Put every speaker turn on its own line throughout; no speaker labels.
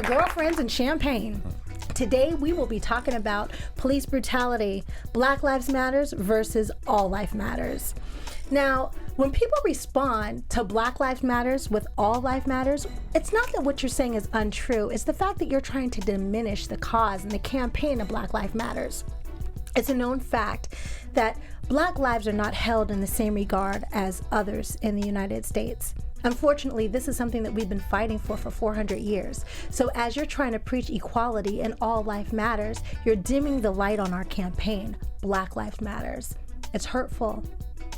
to Girlfriends and Champagne. Today we will be talking about police brutality, Black Lives Matters versus All Life Matters. Now, when people respond to Black Lives Matters with All Life Matters, it's not that what you're saying is untrue, it's the fact that you're trying to diminish the cause and the campaign of Black Lives Matters. It's a known fact that Black lives are not held in the same regard as others in the United States. Unfortunately, this is something that we've been fighting for 400 years. So as you're trying to preach equality and all life matters, you're dimming the light on our campaign, Black Lives Matters. It's hurtful,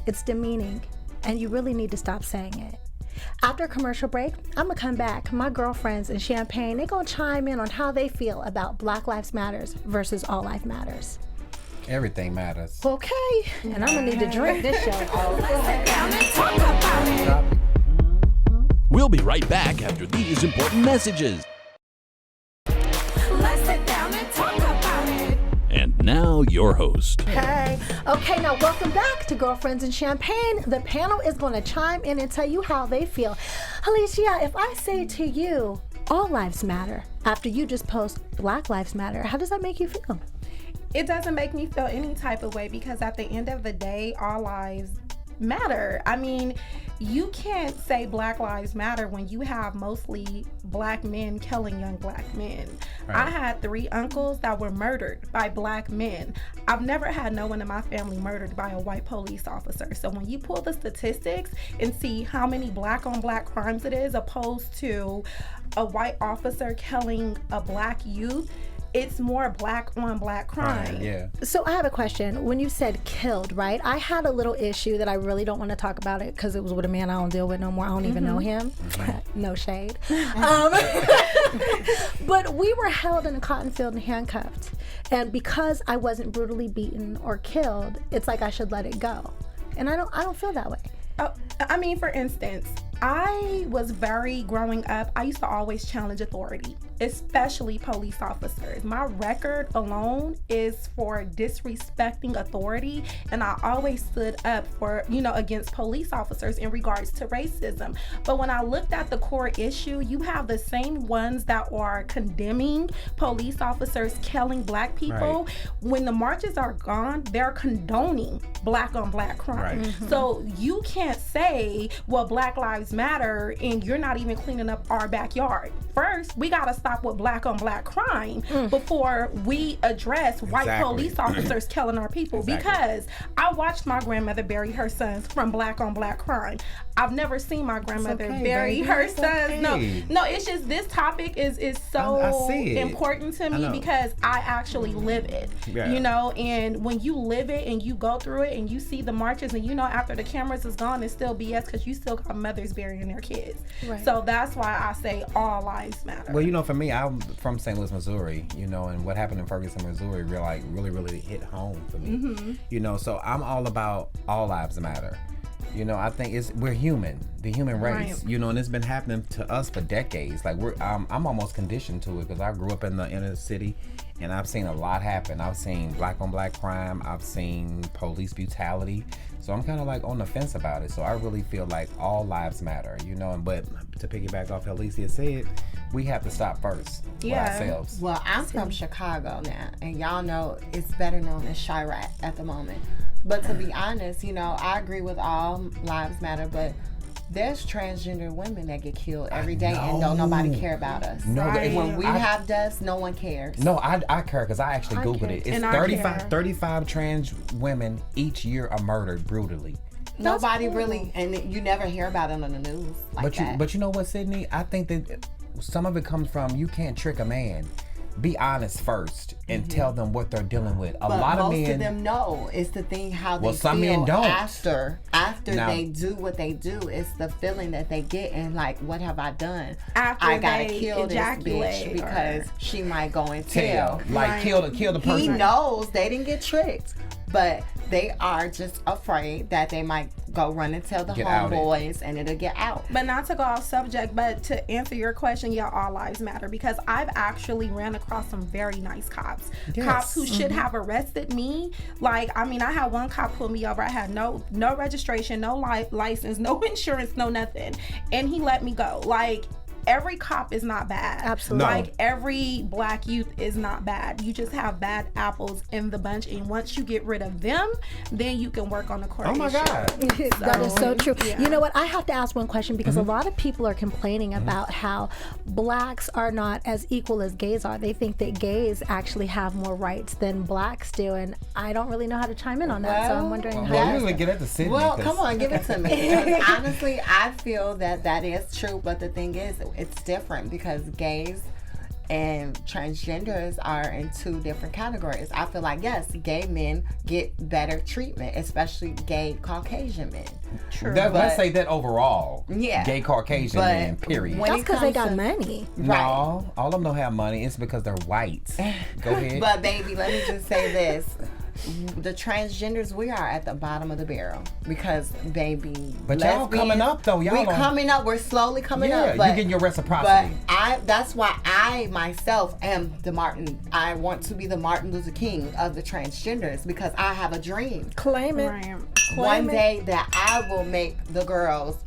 it's demeaning, and you really need to stop saying it. After a commercial break, I'm gonna come back. My girlfriends in Champagne, they're gonna chime in on how they feel about Black Lives Matters versus All Life Matters.
Everything matters.
Okay, and I'm gonna need to drink this show.
We'll be right back after these important messages.
Let's sit down and talk about it.
And now your host.
Hey, okay, now welcome back to Girlfriends in Champagne. The panel is gonna chime in and tell you how they feel. Helecia, if I say to you, all lives matter, after you just post Black Lives Matter, how does that make you feel?
It doesn't make me feel any type of way because at the end of the day, all lives matter. I mean, you can't say Black Lives Matter when you have mostly Black men killing young Black men.
Right.
I had 3 uncles that were murdered by Black men. I've never had no one in my family murdered by a white police officer. So when you pull the statistics and see how many Black on Black crimes it is opposed to a white officer killing a Black youth, it's more Black on Black crime.
Right, yeah.
So I have a question. When you said killed, right? I had a little issue that I really don't want to talk about it because it was with a man I don't deal with no more. I don't even know him. No shade. But we were held in a cotton field and handcuffed. And because I wasn't brutally beaten or killed, it's like I should let it go. And I don't feel that way.
Oh, I mean, for instance, I was growing up, I used to always challenge authority, especially police officers. My record alone is for disrespecting authority, and I always stood up for, against police officers in regards to racism. But when I looked at the core issue, you have the same ones that are condemning police officers killing Black people. Right. When the marches are gone, they're condoning Black on Black crime. Right. So you can't say, well, Black Lives Matter, and you're not even cleaning up our backyard. First, we gotta stop with Black on Black crime before we address white police officers killing our people. Because I watched my grandmother bury her sons from Black on Black crime. I've never seen my grandmother bury her sons. No, it's just this topic is so important to me because I actually live it. And when you live it and you go through it and you see the marches and after the cameras is gone, it's still BS because you still got mothers burying their kids. Right. So that's why I say all lives matter.
Well, for me, I'm from St. Louis, Missouri, and what happened in Ferguson, Missouri really hit home for me. So I'm all about all lives matter. I think we're human, the human race, right. And it's been happening to us for decades. Like I'm almost conditioned to it because I grew up in the inner city and I've seen a lot happen. I've seen Black on Black crime. I've seen police brutality. So I'm kind of like on the fence about it. So I really feel like all lives matter, but to piggyback off Helecia said, we have to stop first for ourselves.
Well, I'm from Chicago now, and y'all know it's better known as Chirac at the moment. But to be honest, I agree with all lives matter, but there's transgender women that get killed every day and don't nobody care about us. No, right. When we have deaths, no one cares.
No, I care because I actually Googled it. It's 35 trans women each year are murdered brutally.
Nobody really, and you never hear about it on the news like that.
But you know what, Sidney? I think that some of it comes from you can't trick a man. Be honest first and tell them what they're dealing with. A lot of men,
most of them know. It's the thing how they
some
feel
men don't.
After they do what they do. It's the feeling that they get and like, what have I done?
After
I gotta kill this bitch because she might go and tell.
Like kill the person.
He knows they didn't get tricked, but they are just afraid that they might go run and tell the homeboys and it'll get out.
But not to go off subject, but to answer your question, all lives matter because I've actually ran across some very nice cops. Yes. Cops who should have arrested me. I had one cop pull me over. I had no registration, no license, no insurance, no nothing. And he let me go. every cop is not bad.
Absolutely.
No.
Like every black youth is not bad. You just have bad apples in the bunch, and once you get rid of them, then you can work on the core
Oh my
issue.
God.
That is so true.
Yeah.
You know what? I have to ask one question because a lot of people are complaining about how blacks are not as equal as gays are. They think that gays actually have more rights than blacks do, and I don't really know how to chime in on that. So I'm wondering how.
Well,
you
usually
guys-
get at the Sidney.
Well,
'cause-
come on, give it to me. Because honestly, I feel that is true, but the thing is, it's different because gays and transgenders are in two different categories. I feel like, yes, gay men get better treatment, especially gay Caucasian men.
True.
Let's
but-
say that overall.
Yeah.
Gay Caucasian
But
men, period.
when
That's
it
because they
comes
got
to-
money.
No, all of them don't have money. It's because they're white. Go ahead.
But baby, let me just say this. The transgenders, we are at the bottom of the barrel because, baby,
But y'all
lesbians,
coming up, though. Y'all
we
on-
coming up. We're slowly coming
Yeah,
up. But,
you getting your
But
reciprocity.
that's why I myself am the Martin. I want to be the Martin Luther King of the transgenders because I have a dream.
Claim it.
Right.
One day that I will make the girls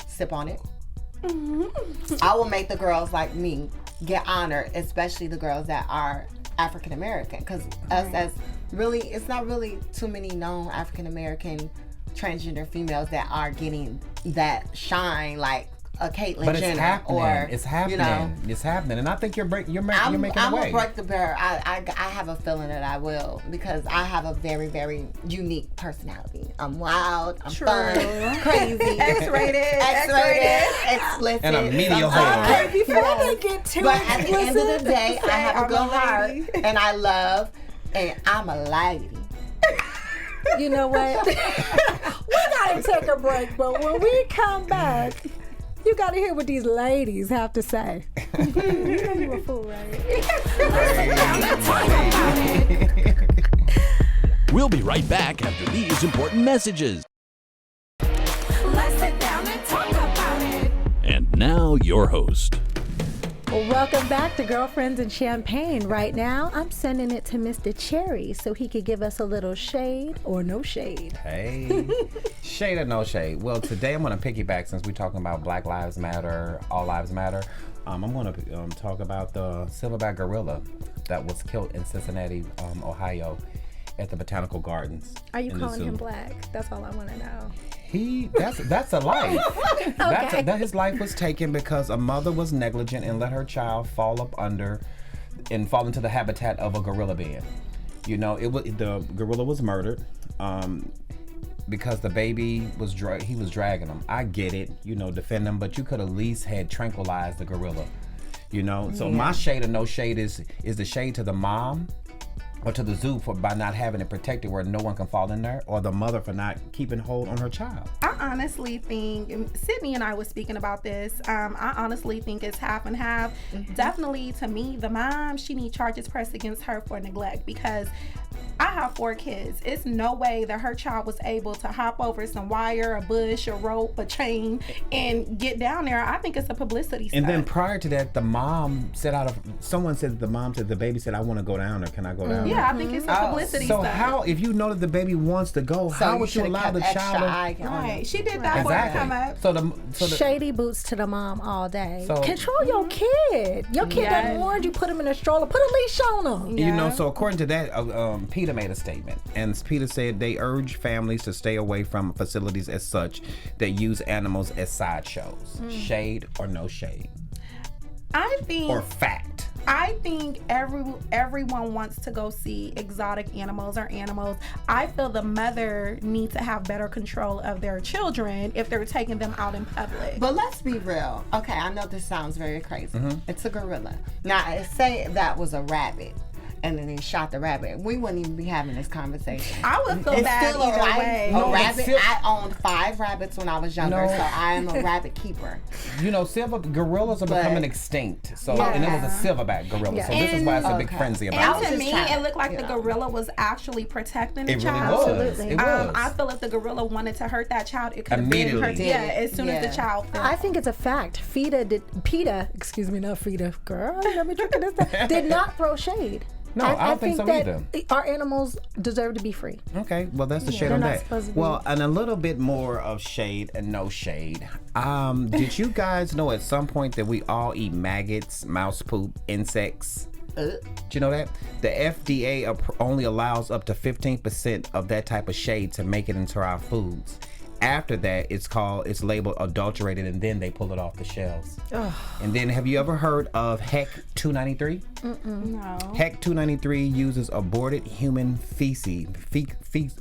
sip on it. I will make the girls like me get honored, especially the girls that are African American, because us as really, it's not really too many known African American transgender females that are getting that shine like a Caitlyn
But it's
Jenner
happening.
or
It's happening.
You know,
It's happening, and I think you're making
I'm
a
gonna
way.
break the barrier. I have a feeling that I will because I have a very, very unique personality. I'm wild. I'm
True.
fun, crazy,
X-rated.
explicit,
And a media
sometimes.
hole.
Okay, before they get too
But at the end of the day, I have a
I'm
good
a
heart
lady.
and I love, and I'm a lady.
You know what? We gotta take a break, but when we come back, you gotta hear what these ladies have to say. You know you a fool, right?
We'll be right back after these important messages.
Let's sit down and talk about it.
And now, your host.
Well, welcome back to Girlfriends and Champagne. Right now, I'm sending it to Mr. Cherie so he could give us a little shade or no shade.
Hey, shade or no shade? Well, today I'm going to piggyback since we're talking about Black Lives Matter, All Lives Matter. I'm going to talk about the silverback gorilla that was killed in Cincinnati, Ohio, at the Botanical Gardens.
Are you
in the
calling
zoo.
him black? That's all I want to know.
That's a life.
Okay.
That his life was taken because a mother was negligent and let her child fall into the habitat of a gorilla bear. You know, the gorilla was murdered because the baby was he was dragging him. I get it, you know, defend him, but you could at least had tranquilized the gorilla. You know, so my shade or no shade is the shade to the mom or to the zoo by not having it protected where no one can fall in there, or the mother for not keeping hold on her child.
I honestly think, and Sydney and I was speaking about this, I honestly think it's half and half. Definitely, to me, the mom, she needs charges pressed against her for neglect because I have 4 kids. It's no way that her child was able to hop over some wire, a bush, a rope, a chain, and get down there. I think it's a publicity stunt.
And then prior to that, the mom someone said the mom said the baby said, "I want to go down there. Can I go down there?"
Yeah, I think it's a publicity
So
stunt.
how, if you know that the baby wants to go, how would you
should've
allow
kept
the
extra
child?
eye on
Right,
them.
she did that for her to come up.
So the
Shady boots to the mom all day.
So-
Control your kid. Your kid
Yes.
doesn't warn you, put him in a stroller. Put a leash on him.
You know,
Yeah.
so according to that, Peter made a statement, and Peter said they urge families to stay away from facilities as such that use animals as sideshows. Shade or no shade,
I think
or fact.
I think everyone wants to go see exotic animals or animals. I feel the mother needs to have better control of their children if they're taking them out in public.
But let's be real. Okay, I know this sounds very crazy.
Mm-hmm.
It's a gorilla. Now, say that was a rabbit, and then they shot the rabbit. We wouldn't even be having this conversation.
I would feel
It's
bad
still a
either
right.
way.
A
No, it's
rabbit.
still-
I owned 5 rabbits when I was younger,
No.
so I am a rabbit keeper.
You know, gorillas are
But-
becoming extinct. So, and it was a silverback gorilla. So this is why it's a big
Okay.
frenzy
And
about
was
it.
to
just
me,
trying-
it looked like
you
the
know.
gorilla was actually protecting the
It really
child.
was.
Absolutely.
It was.
I feel if the gorilla wanted to hurt that child, it could have been hurt.
Immediately.
Yeah, as soon as
Yeah.
the child fell.
I think it's a fact. PETA, girl, let me drink this. Did not throw shade.
No, I don't think so either.
Our animals deserve to be free.
Okay, well, that's the shade
They're
on
not
that.
supposed to be.
Well, and a little bit more of shade and no shade. Did you guys know at some point that we all eat maggots, mouse poop, insects? Do you know that? The FDA only allows up to 15% of that type of shade to make it into our foods. After that, it's labeled adulterated, and then they pull it off the shelves. Ugh. And then, have you ever heard of HEC 293?
No.
HEC 293 uses aborted human feces. HEC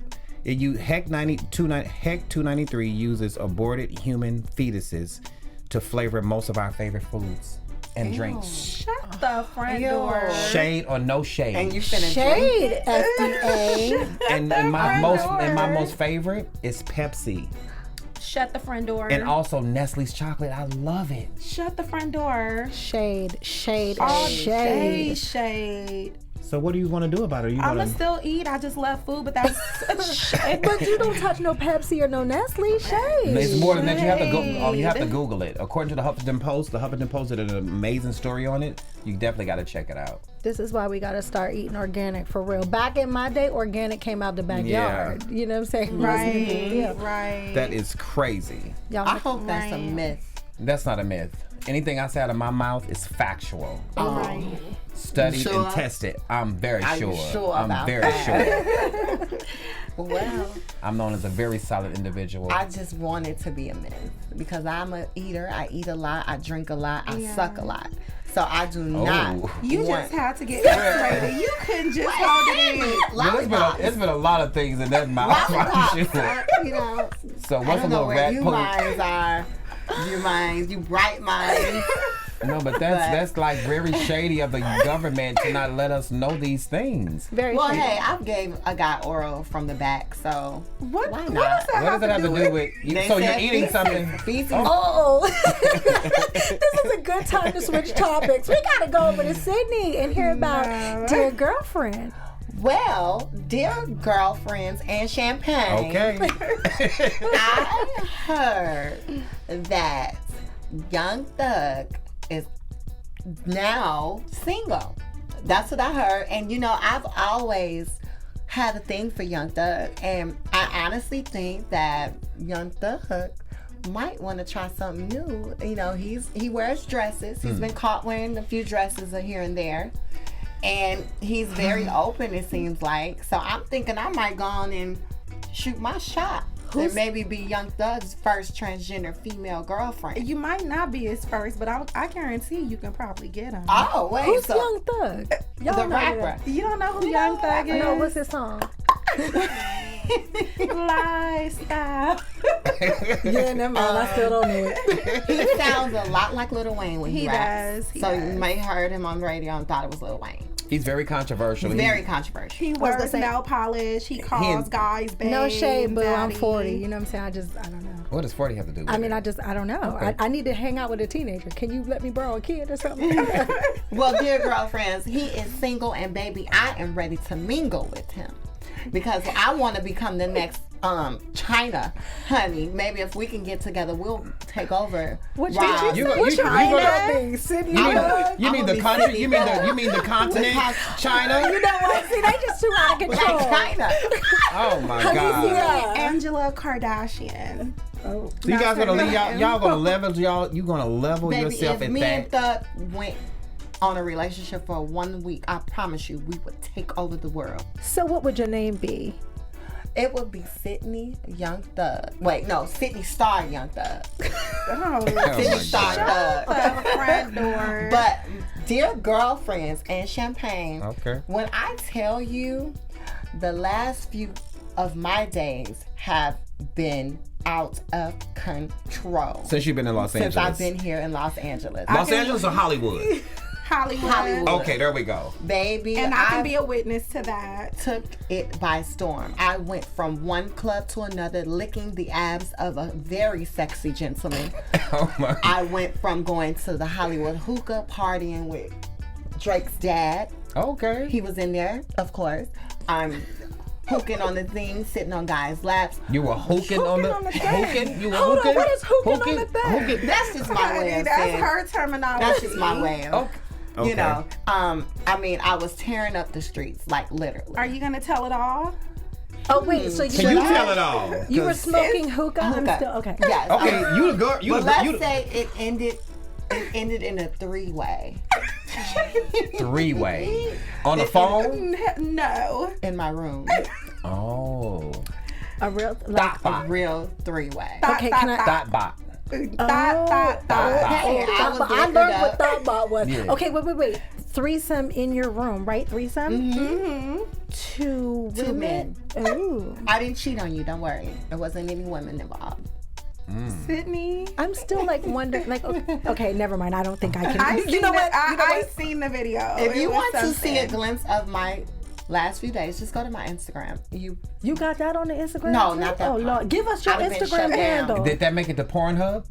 293 uses aborted human fetuses to flavor most of our favorite foods and drinks.
Shut the front door.
Shade or no shade?
And you finna
Shade,
drink
FDA.
and my most favorite is Pepsi.
Shut the front door.
And also Nestle's chocolate. I love it.
Shut the front door.
Shade,
All
shade.
day shade.
So what do you want to do about it?
I'm gonna still eat. I just love food, but that's shade.
But you don't touch no Pepsi or no Nestle. Shade.
It's more than that. You have to go. You have to Google it. According to the Huffington Post did an amazing story on it. You definitely got to check it out.
This is why we got to start eating organic for real. Back in my day, organic came out the backyard. You know what I'm saying?
Right, right.
That is crazy.
Y'all
I hope that's a myth.
That's not a myth. Anything I say out of my mouth is factual. Studied
Sure?
and tested. I'm very
Are
sure.
you sure
I'm
about
very
that?
sure.
Well,
I'm known as a very solid individual.
I just want it to be a myth because I'm a eater. I eat a lot. I drink a lot. I suck a lot. So I do not.
You
want
just had to get X-rated. You couldn't just hold it in.
It's been a lot of things in that mouth.
You know.
So
I
what's a
don't know
little
where
rat
you
poke?
minds are. Your minds, you bright minds.
No, but that's like very shady of the government to not let us know these things.
Very
Well,
shady.
hey, I gave a guy oral from the back, so
What?
why
What
not?
does that
What does it have to do with?
They
So you're
said
eating
feces.
something.
Feces.
Oh, this is a good time to switch topics. We got to go over to Sydney and hear about Dear Girlfriend.
Well, dear girlfriends and champagne.
Okay.
I heard that Young Thug is now single. That's what I heard. And you know, I've always had a thing for Young Thug, and I honestly think that Young Thug might want to try something new. You know, he wears dresses. He's been caught wearing a few dresses here and there. And he's very open, it seems like. So I'm thinking I might go on and shoot my shot. And maybe be Young Thug's first transgender female girlfriend.
You might not be his first, but I guarantee you can probably get him.
Oh, wait.
Who's
so
Young Thug? Y'all
the
know
rapper.
that.
You don't know who Young Thug is?
No, what's his song?
Lifestyle.
Yeah, never mind. I still don't know it.
He sounds a lot like Lil Wayne when he raps.
does, he
So
does.
you may have heard him on the radio and thought it was Lil Wayne.
He's very controversial.
Very controversial.
He
gonna
wears
say-
nail polish. He calls guys babe.
No shade, boo. I'm
daddy.
40. You know what I'm saying? I don't know.
What does 40 have to do with
I mean,
it?
I don't know.
Okay.
I need to hang out with a teenager. Can you let me borrow a kid or something?
Well, dear girlfriends, he is single, and baby, I am ready to mingle with him because I want to become the next China, honey. Maybe if we can get together, we'll take over.
What
Rob.
You-
What's
you-
your
you gonna-
idea? Sydney?
I'm
You
gonna-
You mean
I'm
the
gonna
country?
be
You mean
Sydney
the continent? China?
know what? See, they just too out of control.
like China.
Oh my God!
Yeah.
Angela Kardashian.
Oh.
So you guys gonna leave y'all gonna level you gonna level
Baby,
yourself
if
at
me
that?
and Thug went on a relationship for 1 week, I promise you, we would take over the world.
So what would your name be?
It would be Sidney Young Thug. Wait, no, Sidney Starr Young Thug.
Oh,
Sidney
my
Starr
the
Thug.
front door.
But dear girlfriends and champagne,
Okay.
when I tell you the last few of my days have been out of control.
Since you've been in Los
Since
Angeles.
I've been here in Los Angeles.
Los Angeles or Hollywood?
Hollywood.
Okay, there we go.
Baby,
And I can be a witness to that.
took it by storm. I went from one club to another, licking the abs of a very sexy gentleman.
Oh my.
I went from going to the Hollywood hookah, partying with Drake's dad.
Okay.
He was in there, of course. I'm hooking on the thing, sitting on guys' laps.
You were hooking on the hooking. You were
Hold on,
hooking.
what is hooking on the thing?
Hooking.
That's just my way
Honey,
of
that's
saying.
her terminology.
That's just my way of.
Okay.
You know, I mean, I was tearing up the streets, like literally.
Are you gonna tell it all?
Oh wait, so
Can you tell it all?
you were smoking hookah? I'm
Hookah.
still okay.
Yes.
Okay, you the girl. You
But
the
let's
you the
say it ended in a 3-way.
3-way on the phone.
No.
In my room.
Oh,
A real
A real 3-way.
Okay, can I?
dot bot.
Hey,
I learned what thought bot was.
Yeah.
Okay, wait. Threesome in your room, right? Threesome?
Mm-hmm.
Two women. Ooh.
I didn't cheat on you, don't worry. There wasn't any women involved.
Sydney.
I'm still like wondering, like, okay, never mind. I don't think I can.
I seen the video.
If
It
you
was
want to see a
something.
glimpse of my last few days, just go to my Instagram.
You got that on the Instagram?
No,
too?
not that
Oh
part.
Lord, give us your
I'd have been
Instagram
shut down.
handle.
Did that make it to Pornhub?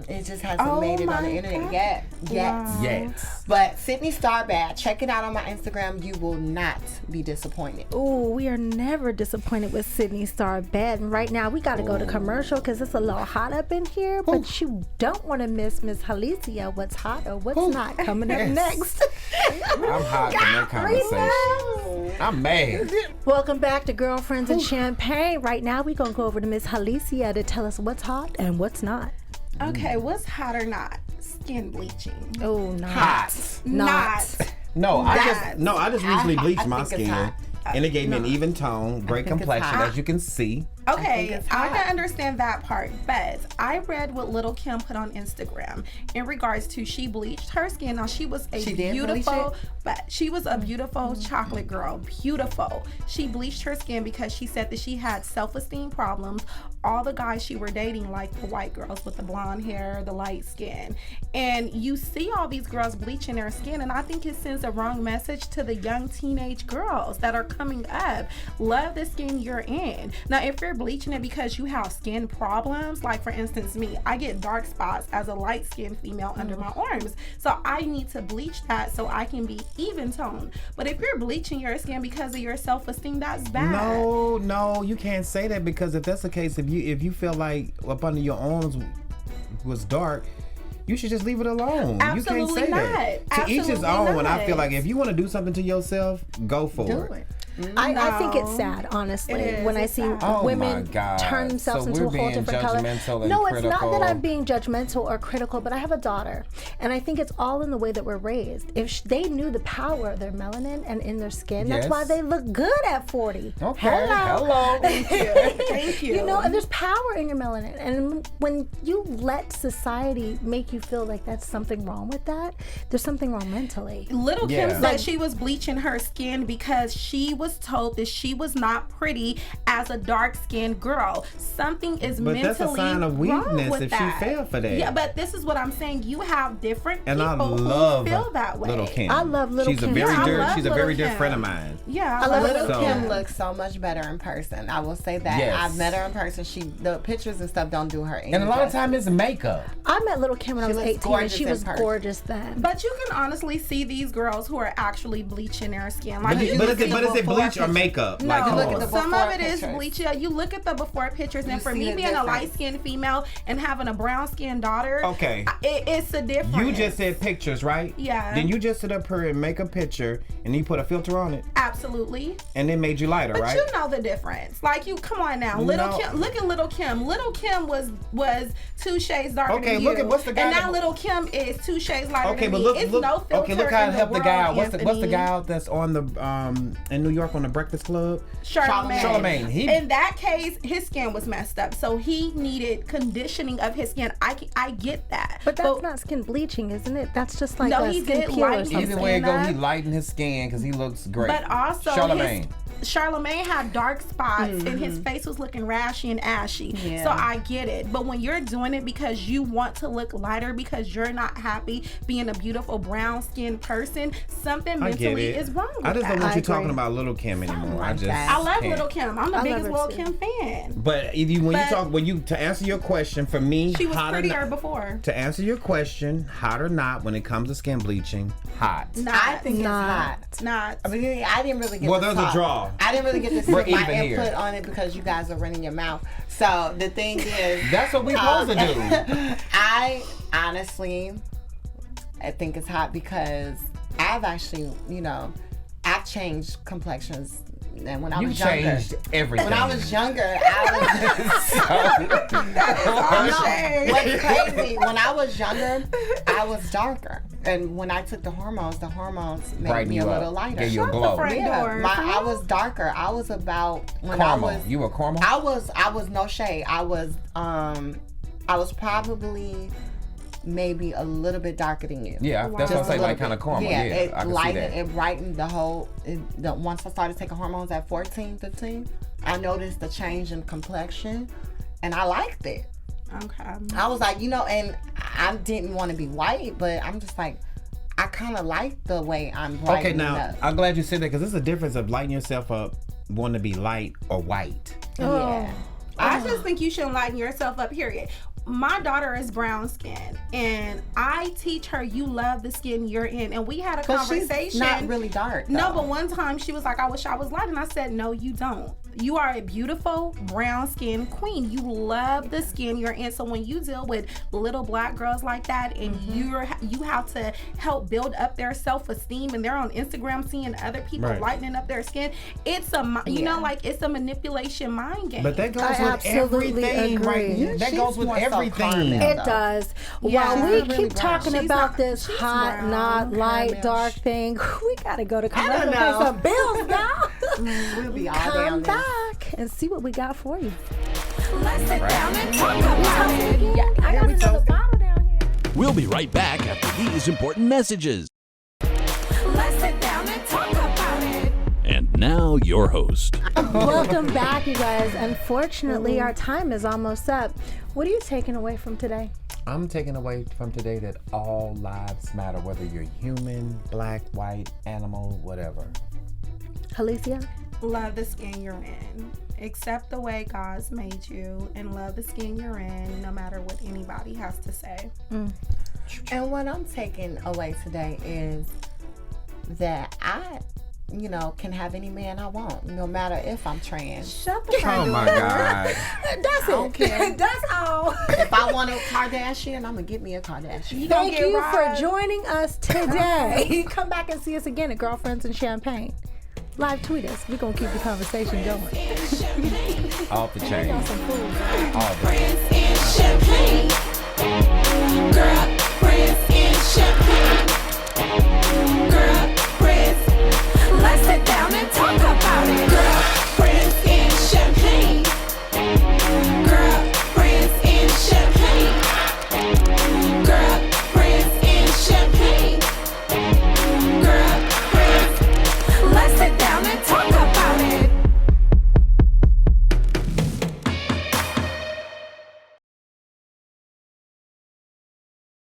It just hasn't made it on the internet yet.
Yes.
But Sidney Starr bad. Check it out on my Instagram. You will not be disappointed.
Ooh, we are never disappointed with Sidney Starr bed. And right now we got to go to commercial because it's a little hot up in here. But you don't want to miss Miss Helecia. What's hot or what's not coming up next.
I'm hot from that conversation. I'm mad.
Welcome back to Girlfriends and Champagne. Right now we're gonna go over to Miss Helecia to tell us what's hot and what's not.
Okay, what's hot or not? Skin bleaching.
Oh, not.
Hot.
Not.
No, I
That's-
just recently bleached
I
my
think it's
skin,
hot.
and it gave me an even tone, great
think it's
complexion,
hot.
as you can see.
Okay,
it's
I
hot.
can understand that part, but I read what Little Kim put on Instagram in regards to she bleached her skin. Now she was a
She did bleach
beautiful,
it?
but she was a beautiful chocolate girl, beautiful. She bleached her skin because she said that she had self-esteem problems. All the guys she were dating, like the white girls with the blonde hair, the light skin, and you see all these girls bleaching their skin, and I think it sends a wrong message to the young teenage girls that are coming up. Love the skin you're in. Now, if you're bleaching it because you have skin problems, like for instance me, I get dark spots as a light-skinned female under my arms, so I need to bleach that so I can be even toned. But if you're bleaching your skin because of your self-esteem, that's bad.
No, you can't say that, because if that's the case, if you feel like up under your arms was dark, you should just leave it alone.
Absolutely
you can't say that.
not.
To each his
Absolutely
own. And I feel
not.
like if you want to do something to yourself, go for
Do
it.
it.
I think it's
No.
sad, honestly,
It is,
when I
it's
see
sad.
Oh
women
my God.
turn themselves
So
into
we're
a whole
being
different color.
judgmental and
No, it's not that
critical.
I'm being judgmental or critical, but I have a daughter, and I think it's all in the way that we're raised. If they knew the power of their melanin and in their skin, that's
Yes.
why they look good at 40.
Okay.
Hello.
Thank you.
You know, and there's power in your melanin. And when you let society make you feel like that's something wrong with that, there's something wrong mentally.
Little Kim
Yeah.
said she was bleaching her skin because she was told that she was not pretty as a dark-skinned girl. Something is
But
mentally
that's a sign of
wrong
weakness
with
if she
that.
fell for that.
Yeah, but this is what I'm saying. You have different
And I
people
love
who feel that way.
Little Kim.
I love Little
she's
Kim.
A very
Yeah, I
dear,
love
she's a
Little
very dear
Kim.
friend of mine.
Yeah,
I love
Little
So-
Kim looks so much better in person. I will say that.
Yes.
I've met her in person. The pictures and stuff don't do her any
And a lot of
justice.
time it's makeup.
I met Little Kim when I
She
was
looks
18, and
gorgeous
she
in
was
person.
gorgeous then.
But you can honestly see these girls who are actually bleaching their skin. Like you
But
can see
is it
before
bleach or
picture.
makeup?
No,
Like, come
look at
on.
the
some
before
of it is
pictures.
bleach. Yeah, you look at the before pictures, and
You
for
see
me
the
being a
difference.
light-skinned female and having a brown-skinned daughter,
Okay.
it's a difference.
You just said pictures, right?
Yeah.
Then you just sit up here and make a picture, and you put a filter on it,
Absolutely.
and it made you lighter,
But
right?
you know the difference. Like you, come on now. Little
No.
Kim, look at Little Kim. Little Kim was 2 shades darker
Okay,
than you.
look at- what's the guy
And now
that-
Little Kim is 2 shades lighter
Okay,
than
but
me.
look,
It's
look.
no filter
Okay, look how
in
to
the
help the
world,
guy out. What's the
Anthony.
guy out that's on the in New York on the Breakfast Club?
Charlamagne.
Charlamagne.
In that case, his skin was messed up, so he needed conditioning of his skin. I get that,
But that's not skin bleaching, isn't it? That's just like
No,
a
he
skin
did
peel or
lighten his
something.
Either way it go, he
Stand up.
lightened his skin because he looks great.
But also,
Charlamagne.
Charlamagne had dark spots and his face was looking rashy and ashy.
Yeah.
So I get it. But when you're doing it because you want to look lighter because you're not happy being a beautiful brown skinned person, something
I get
mentally
it.
is wrong with
I just
that.
don't want
I
you talking
agree.
about Little Kim anymore. I
like
just
that.
I love
can't.
Little Kim. I'm the
I love
biggest
her
Lil
too.
Kim fan.
But to answer your question, for me,
She was
hot or
prettier
not,
before.
to answer your question, hot or not, when it comes to skin bleaching, hot.
I think
Not.
it's hot.
Not.
I mean, I didn't really get
Well,
to
there's a
talk.
draw.
I didn't really get to
We're
see my
even here.
input on it because you guys are running your mouth. So the thing is,
That's what we supposed to do.
I honestly, I think it's hot because I've actually, I've changed complexions. And when I was younger,
changed everything.
When I was younger, I was what's crazy. When I was younger, I was darker, and when I took the hormones made
Brighten
me
you
a
up.
little lighter.
Gave you a glow.
I was darker. I was about
Caramel. You were caramel?
I was no shade. I was probably maybe a little bit darker than you.
Yeah, that's what I say, like kind of caramel. Yeah,
it
I can
lightened,
see that.
it brightened the whole. Once I started taking hormones at 14, 15, I noticed the change in complexion, and I liked it.
Okay.
I was like, and I didn't want to be white, but I'm just like, I kind of like the way I'm brightening up.
I'm glad you said that because there's a difference of lighting yourself up, wanting to be light or white.
Yeah.
I just think you shouldn't lighten yourself up, period. My daughter is brown skin, and I teach her you love the skin you're in. And we had a conversation.
She's not really dark.
No, but one time she was like, I wish I was light. And I said, no, you don't. You are a beautiful brown skin queen. You love the skin you're in. So when you deal with little black girls like that, and you have to help build up their self-esteem, and they're on Instagram seeing other people lightening up their skin, it's a it's a manipulation mind game.
But that goes with
absolutely
everything,
agree.
right? That goes with everything.
It does.
Yeah,
While we
really
keep
brown.
talking
She's
about
not-
this
she's
hot,
brown,
not light,
caramel.
dark thing, we gotta go to commercial
don't
pay
know.
some bills, y'all.
We'll be all
Come
down there.
back and see what we got for you.
Let's sit down and talk about it.
Yeah, I got another bottle down here.
We'll be right back after these important messages.
Let's sit down and talk about it.
And now, your host.
Welcome back, you guys. Unfortunately, our time is almost up. What are you taking away from today?
I'm taking away from today that all lives matter, whether you're human, black, white, animal, whatever.
Helecia?
Love the skin you're in. Accept the way God's made you, and love the skin you're in, no matter what anybody has to say.
And what I'm taking away today is that I, can have any man I want, no matter if I'm trans.
Shut the front
Oh my
door.
God.
That's
don't care.
it. That's all.
If I want a Kardashian, I'm gonna get me a Kardashian.
gonna
Thank
get
you for
right.
joining us today. Come back and see us again at Girlfriends in Champagne. Live tweet us. We're going to keep the conversation going.
Off the chain.
Got some food.
All the
Friends in champagne. Girl,